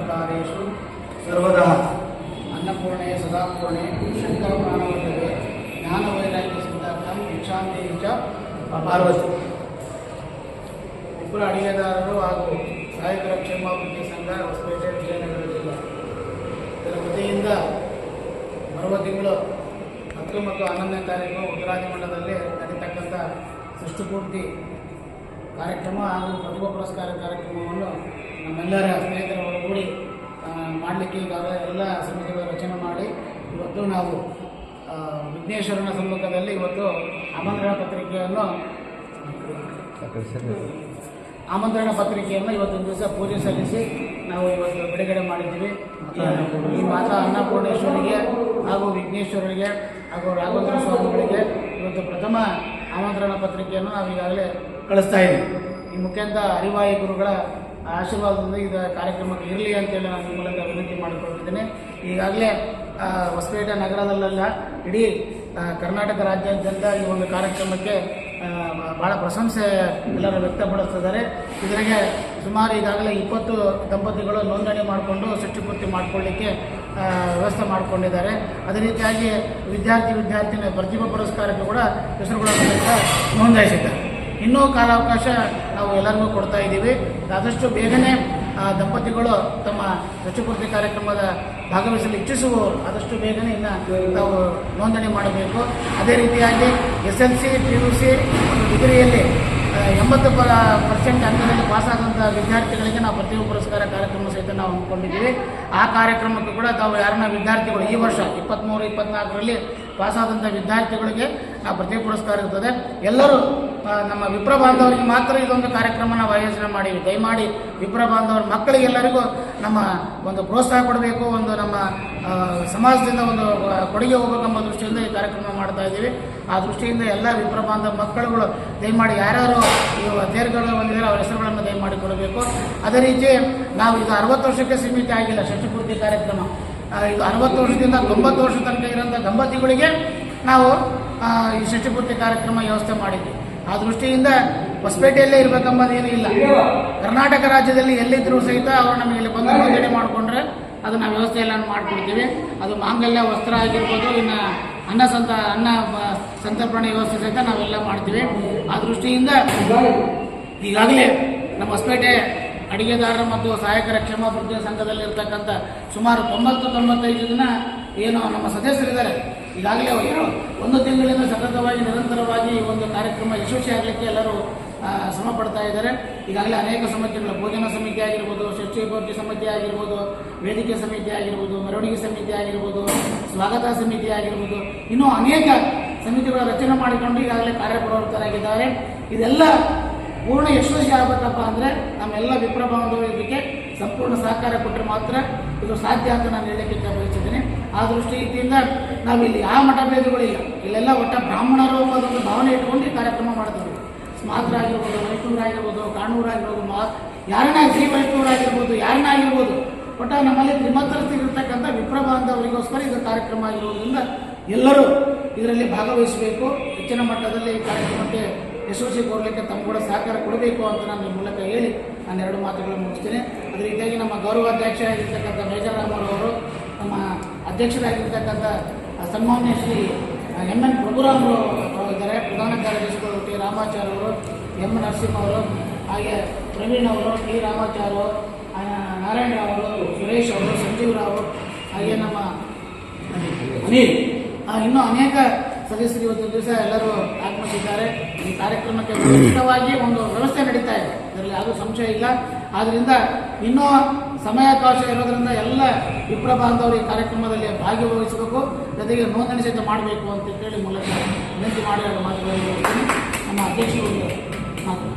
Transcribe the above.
ಸರ್ವಕಾರ್ಯೇಷು ಸರ್ವದಾ ಅನ್ನಪೂರ್ಣೆ ಸದಾಪೂರ್ಣೆ ಶಂಕರಪ್ರಾಣವಲ್ಲದೆ ಜ್ಞಾನವೈರಾಗ್ಯ ಸಿದ್ಧಾರ್ಥಂ ಭಿಕ್ಷಾಂತಿ ಚ ಪಾರ್ವತಿ. ಇಬ್ಬರು ಅಡಿಗೆದಾರರು ಹಾಗೂ ಸಹಾಯಕರ ಕ್ಷೇಮಾಭಿವೃದ್ಧಿ ಸಂಘ ಹೊಸಪೇಟೆ ವಿಜಯನಗರ ಜಿಲ್ಲೆ ಇದರ ವತಿಯಿಂದ ಬರುವ ತಿಂಗಳು 10 ಮತ್ತು 11ನೇ ತಾರೀಕು ಉತ್ತರಾದಿಮಂಡಲದಲ್ಲಿ ನಡೀತಕ್ಕಂಥ ಷಷ್ಠಪೂರ್ತಿ ಕಾರ್ಯಕ್ರಮ ಹಾಗೂ ಪ್ರತಿಭಾ ಪುರಸ್ಕಾರ ಕಾರ್ಯಕ್ರಮವನ್ನು ನಮ್ಮೆಲ್ಲರ ಸ್ನೇಹಿತರ ಒಳಗೂಡಿ ಮಾಡಲಿಕ್ಕೆ ಈಗಾಗಲೇ ಎಲ್ಲ ಸಮಿತಿಗಳ ರಚನೆ ಮಾಡಿ ಇವತ್ತು ನಾವು ವಿಘ್ನೇಶ್ವರನ ಸಮ್ಮುಖದಲ್ಲಿ ಇವತ್ತು ಆಮಂತ್ರಣ ಪತ್ರಿಕೆಯನ್ನು ಇವತ್ತಿನ ದಿವಸ ಪೂಜೆ ಸಲ್ಲಿಸಿ ನಾವು ಇವತ್ತು ಬಿಡುಗಡೆ ಮಾಡಿದ್ದೀವಿ. ಈ ಮಾತಾ ಅನ್ನಪೂರ್ಣೇಶ್ವರಿಗೆ ಹಾಗೂ ವಿಘ್ನೇಶ್ವರರಿಗೆ ಹಾಗೂ ರಾಘವೇಂದ್ರ ಸ್ವಾಮಿಗಳಿಗೆ ಇವತ್ತು ಪ್ರಥಮ ಆಮಂತ್ರಣ ಪತ್ರಿಕೆಯನ್ನು ನಾವು ಈಗಾಗಲೇ ಕಳಿಸ್ತಾ ಇದ್ದೀವಿ. ಈ ಮುಖ್ಯಂತರ ಹರಿವಾಯಿ ಗುರುಗಳ ಆಶೀರ್ವಾದದಿಂದ ಇದು ಕಾರ್ಯಕ್ರಮಕ್ಕೆ ಇರಲಿ ಅಂತೇಳಿ ನಾನು ನಿಮ್ಮ ಮೂಲಕ ವಿನಂತಿ ಮಾಡಿಕೊಳ್ತಿದ್ದೇನೆ. ಈಗಾಗಲೇ ಹೊಸಪೇಟೆ ನಗರದಲ್ಲೆಲ್ಲ ಇಡೀ ಕರ್ನಾಟಕ ರಾಜ್ಯಾದ್ಯಂತ ಈ ಒಂದು ಕಾರ್ಯಕ್ರಮಕ್ಕೆ ಭಾಳ ಪ್ರಶಂಸೆ ಎಲ್ಲರೂ ವ್ಯಕ್ತಪಡಿಸ್ತಿದ್ದಾರೆ. ಇದರಿಗೆ ಸುಮಾರು ಈಗಾಗಲೇ 20 ದಂಪತಿಗಳು ನೋಂದಣಿ ಮಾಡಿಕೊಂಡು ಷಷ್ಠಪೂರ್ತಿ ಮಾಡಿಕೊಳ್ಳಿಕ್ಕೆ ವ್ಯವಸ್ಥೆ ಮಾಡಿಕೊಂಡಿದ್ದಾರೆ. ಅದೇ ರೀತಿಯಾಗಿ ವಿದ್ಯಾರ್ಥಿನಿ ಪ್ರತಿಭಾ ಪುರಸ್ಕಾರಕ್ಕೆ ಕೂಡ ಹೆಸರುಗಳನ್ನು ನೋಂದಾಯಿಸಿದ್ದಾರೆ. ಇನ್ನೂ ಕಾಲಾವಕಾಶ ನಾವು ಎಲ್ಲರಿಗೂ ಕೊಡ್ತಾ ಇದ್ದೀವಿ. ಆದಷ್ಟು ಬೇಗನೆ ದಂಪತಿಗಳು ತಮ್ಮ ಷಷ್ಠಪೂರ್ತಿ ಕಾರ್ಯಕ್ರಮದ ಭಾಗವಹಿಸಲು ಇಚ್ಛಿಸುವವರು ಆದಷ್ಟು ಬೇಗನೆ ನಾವು ನೋಂದಣಿ ಮಾಡಬೇಕು. ಅದೇ ರೀತಿಯಾಗಿ SLC PUC ಮತ್ತು ಡಿಗ್ರಿಯಲ್ಲಿ 80% ಅಂಕದಲ್ಲಿ ಪಾಸಾದಂಥ ವಿದ್ಯಾರ್ಥಿಗಳಿಗೆ ನಾವು ಪ್ರತಿಭಾ ಪುರಸ್ಕಾರ ಕಾರ್ಯಕ್ರಮ ಸಹಿತ ನಾವು ಹಮ್ಮಿಕೊಂಡಿದ್ದೀವಿ. ಆ ಕಾರ್ಯಕ್ರಮಕ್ಕೂ ಕೂಡ ತಾವು ಯಾರನ್ನ ವಿದ್ಯಾರ್ಥಿಗಳು ಈ ವರ್ಷ 23-24ರಲ್ಲಿ ಪಾಸಾದಂಥ ವಿದ್ಯಾರ್ಥಿಗಳಿಗೆ ನಾವು ಪ್ರತಿಭಾ ಪುರಸ್ಕಾರ ಇರ್ತದೆ. ಎಲ್ಲರೂ ನಮ್ಮ ವಿಪ್ರ ಬಾಂಧವರಿಗೆ ಮಾತ್ರ ಇದೊಂದು ಕಾರ್ಯಕ್ರಮ ನಾವು ಆಯೋಜನೆ ಮಾಡಿವಿ. ದಯಮಾಡಿ ವಿಪ್ರ ಬಾಂಧವರ ಮಕ್ಕಳಿಗೆಲ್ಲರಿಗೂ ನಮ್ಮ ಒಂದು ಪ್ರೋತ್ಸಾಹ ಕೊಡಬೇಕು, ಒಂದು ನಮ್ಮ ಸಮಾಜದಿಂದ ಒಂದು ಕೊಡುಗೆ ಹೋಗಬೇಕೆಂಬ ದೃಷ್ಟಿಯಿಂದ ಈ ಕಾರ್ಯಕ್ರಮ ಮಾಡ್ತಾ ಇದ್ದೀವಿ. ಆ ದೃಷ್ಟಿಯಿಂದ ಎಲ್ಲ ವಿಪ್ರ ಬಾಂಧವ ಮಕ್ಕಳುಗಳು ದಯಮಾಡಿ ಯಾರ್ಯಾರು ತೇರ್ಗಳು ಹೊಂದಿದ್ದಾರೆ ಅವರ ಹೆಸರುಗಳನ್ನು ದಯಮಾಡಿ ಕೊಡಬೇಕು. ಅದೇ ರೀತಿ ನಾವು ಇದು 60 ವರ್ಷಕ್ಕೆ ಸೀಮಿತ ಆಗಿಲ್ಲ ಷಷ್ಠಪೂರ್ತಿ ಕಾರ್ಯಕ್ರಮ. ಇದು 60 ವರ್ಷದಿಂದ 90 ವರ್ಷ ತನಕ ಇರೋಂಥ ದಂಪತಿಗಳಿಗೆ ನಾವು ಈ ಷಷ್ಠಪೂರ್ತಿ ಕಾರ್ಯಕ್ರಮ ವ್ಯವಸ್ಥೆ ಮಾಡಿದ್ವಿ. ಆ ದೃಷ್ಟಿಯಿಂದ ಹೊಸಪೇಟೆಯಲ್ಲೇ ಇರಬೇಕೆಂಬುದೇನೂ ಇಲ್ಲ. ಕರ್ನಾಟಕ ರಾಜ್ಯದಲ್ಲಿ ಎಲ್ಲಿದ್ದರೂ ಸಹಿತ ಅವರು ನಮಗೆ ಇಲ್ಲಿ ಬಂದು ನೋಂದಣಿ ಮಾಡಿಕೊಂಡ್ರೆ ಅದು ನಾವು ವ್ಯವಸ್ಥೆ ಎಲ್ಲ ಮಾಡಿಕೊಡ್ತೀವಿ. ಅದು ಮಾಂಗಲ್ಯ ವಸ್ತ್ರ ಆಗಿರ್ಬೋದು, ಇನ್ನು ಅನ್ನ ಸಂತರ್ಪಣೆ ವ್ಯವಸ್ಥೆ ಸಹಿತ ನಾವೆಲ್ಲ ಮಾಡ್ತೀವಿ. ಆ ದೃಷ್ಟಿಯಿಂದ ಈಗಾಗಲೇ ನಮ್ಮ ಹೊಸಪೇಟೆ ಅಡಿಗೆದಾರರ ಮತ್ತು ಸಹಾಯಕರ ಕ್ಷೇಮಾಭಿವೃದ್ಧಿ ಸಂಘದಲ್ಲಿ ಇರ್ತಕ್ಕಂಥ ಸುಮಾರು 90-95 ಜನ ಏನು ನಮ್ಮ ಸದಸ್ಯರಿದ್ದಾರೆ. ಈಗಾಗಲೇ 1 ತಿಂಗಳಿಂದ ಸತತವಾಗಿ ನಿರಂತರವಾಗಿ ಈ ಒಂದು ಕಾರ್ಯಕ್ರಮ ಯಶಸ್ವಿ ಆಗಲಿಕ್ಕೆ ಎಲ್ಲರೂ ಶ್ರಮ ಪಡ್ತಾ ಇದ್ದಾರೆ. ಈಗಾಗಲೇ ಅನೇಕ ಸಮಿತಿಗಳು, ಭೋಜನ ಸಮಿತಿ ಆಗಿರ್ಬೋದು, ಷಷ್ಠಪೂರ್ತಿ ಸಮಿತಿ ಆಗಿರ್ಬೋದು, ವೇದಿಕೆ ಸಮಿತಿ ಆಗಿರ್ಬೋದು, ಮೆರವಣಿಗೆ ಸಮಿತಿ ಆಗಿರ್ಬೋದು, ಸ್ವಾಗತ ಸಮಿತಿ ಆಗಿರ್ಬೋದು, ಇನ್ನೂ ಅನೇಕ ಸಮಿತಿಗಳ ರಚನೆ ಮಾಡಿಕೊಂಡು ಈಗಾಗಲೇ ಕಾರ್ಯಪ್ರವೃತ್ತರಾಗಿದ್ದಾರೆ. ಇದೆಲ್ಲ ಪೂರ್ಣ ಯಶಸ್ವಿ ಆಗಬೇಕಪ್ಪ ಅಂದರೆ ನಮ್ಮೆಲ್ಲ ವಿಪ್ರ ಬಾಂಧವರು ಇದಕ್ಕೆ ಸಂಪೂರ್ಣ ಸಹಕಾರ ಕೊಟ್ಟರೆ ಮಾತ್ರ ಇದು ಸಾಧ್ಯ ಅಂತ ನಾನು ಹೇಳಲಿಕ್ಕೆ ಬಯಸಿದ್ದೀನಿ. ಆ ದೃಷ್ಟಿಯಿಂದ ನಾವಿಲ್ಲಿ ಯಾವ ಮಠಭೇದಗಳಿಲ್ಲ, ಇಲ್ಲೆಲ್ಲ ಒಟ್ಟ ಬ್ರಾಹ್ಮಣರು ಅನ್ನೋದೊಂದು ಭಾವನೆ ಇಟ್ಕೊಂಡು ಈ ಕಾರ್ಯಕ್ರಮ ಮಾಡ್ತೀವಿ. ಸ್ಮಾರ್ತರಾಗಿರ್ಬೋದು, ವೈಷ್ಣವರಾಗಿರ್ಬೋದು, ಕಾಣೂರಾಗಿರ್ಬೋದು, ಯಾರನ್ನ ಶ್ರೀ ವೈಷ್ಣವರಾಗಿರ್ಬೋದು, ಯಾರನ್ನಾಗಿರ್ಬೋದು, ಒಟ್ಟ ನಮ್ಮಲ್ಲಿ ತ್ರಿಮಂತ್ರಸ್ಥಿರ್ತಕ್ಕಂಥ ವಿಪ್ರ ಬಾಂಧವರಿಗೋಸ್ಕರ ಇದು ಕಾರ್ಯಕ್ರಮ ಆಗಿರೋದ್ರಿಂದ ಎಲ್ಲರೂ ಇದರಲ್ಲಿ ಭಾಗವಹಿಸಬೇಕು. ಹೆಚ್ಚಿನ ಮಟ್ಟದಲ್ಲಿ ಈ ಕಾರ್ಯಕ್ರಮಕ್ಕೆ ಯಶಸ್ವಿ ಕೋರಲಿಕ್ಕೆ ತಮ್ಮ ಕೂಡ ಸಹಕಾರ ಕೊಡಬೇಕು ಅಂತ ನಾನು ಈ ಮೂಲಕ ಹೇಳಿ ನಾನು 2 ಮಾತುಗಳನ್ನು ಮುಗಿಸ್ತೇನೆ. ಅದೇ ರೀತಿಯಾಗಿ ನಮ್ಮ ಗೌರವಾಧ್ಯಕ್ಷರಾಗಿರ್ತಕ್ಕಂಥ ಮೇಜರಾಮರವರು, ನಮ್ಮ ಅಧ್ಯಕ್ಷರಾಗಿರ್ತಕ್ಕಂಥ ಸನ್ಮಾನ್ಯ ಶ್ರೀ MN ಪ್ರಭುರಾಮರು ಇದ್ದಾರೆ, ಪ್ರಧಾನ ಕಾರ್ಯದರ್ಶಿಗಳು ಟಿ ರಾಮಾಚಾರ್ಯ ಅವರು, M ನರಸಿಂಹ ಅವರು, ಹಾಗೆ ಪ್ರವೀಣ್ ಅವರು, ಟಿ ರಾಮಾಚಾರ್ಯ, ನಾರಾಯಣ ಅವರು, ಸುರೇಶ್ ಅವರು, ಸಂಜೀವ್ ರಾವ್, ಹಾಗೆ ನಮ್ಮ ಅನಿಲ್, ಇನ್ನೂ ಅನೇಕ ಸದಸ್ಯರು ಇವತ್ತಿನ ದಿವಸ ಎಲ್ಲರೂ ಆಗಮಿಸಿದ್ದಾರೆ. ಈ ಕಾರ್ಯಕ್ರಮಕ್ಕೆ ವ್ಯವಸ್ಥಿತವಾಗಿ ಒಂದು ವ್ಯವಸ್ಥೆ ನಡೀತಾ ಇದೆ, ಇದರಲ್ಲಿ ಯಾವುದೂ ಸಂಶಯ ಇಲ್ಲ. ಆದ್ದರಿಂದ ಇನ್ನೂ ಸಮಯಾವಕಾಶ ಇರೋದ್ರಿಂದ ಎಲ್ಲ ವಿಪ್ರ ಬಾಂಧವರು ಈ ಕಾರ್ಯಕ್ರಮದಲ್ಲಿ ಭಾಗವಹಿಸಬೇಕು, ಜೊತೆಗೆ ನೋಂದಣಿ ಸಹಿತ ಮಾಡಬೇಕು ಅಂತ ಹೇಳಿ ಮೂಲಕ ವಿನಂತಿ ಮಾಡಿ ಮಾತುಗಳನ್ನು ನಮ್ಮ ಅಧ್ಯಕ್ಷರು ಮಾತು